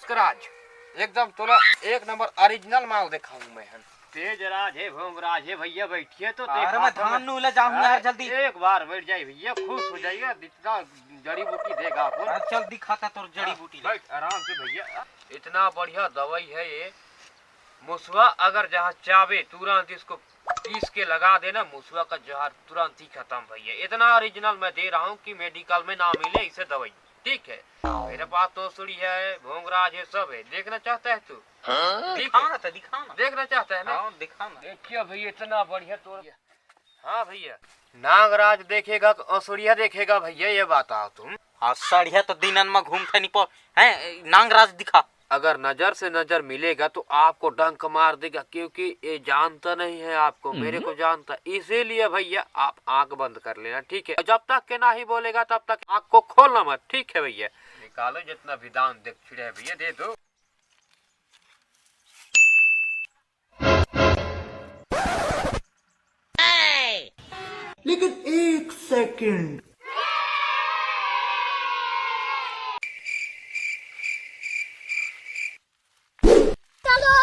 मुस्कराज एकदम तोला एक नंबर ओरिजिनल माल दिखाऊं मैं। तेज राज है भोंगराज है भैया, बैठिए तो अरे मैं धान नु ले जाऊं यार जल्दी। एक बार बैठ जाए भैया, खुश हो जाइएगा, इतना जड़ी बूटी देगा आपको। चल दिखाता तोर जड़ी बूटी। बैठ आराम से भैया। इतना बढ़िया दवाई है ये मुसवा, अगर जहाँ चावे तुरंत इसको पीस के लगा देना, मुसवा का जहर तुरंत ही खत्म भैया। इतना ओरिजिनल मैं दे रहा हूँ कि मेडिकल में ना मिले इसे दवाई। ठीक है, मेरे पास तो सुड़ी है, भोंगराज है, सब है। देखना चाहता है तू? दिखाना तो दिखाना। देखना चाहता है ना? हाँ दिखाना। देखिए भैया इतना बढ़िया तो। हाँ भैया, नागराज देखेगा असुरिया देखेगा भैया, ये बताओ तुम। सड़िया तो दिनन में घूमते नहीं पर है। नागराज दिखा। अगर नजर से नजर मिलेगा तो आपको डंक मार देगा, क्योंकि ये जानता नहीं है आपको, मेरे को जानता। इसीलिए भैया आप आंख बंद कर लेना, ठीक है? जब तक के ना ही बोलेगा तब तक आंख को खोलना मत, ठीक है भैया? निकालो जितना भी दान देख छिड़े भैया, दे दो। लेकिन एक सेकंड, चलो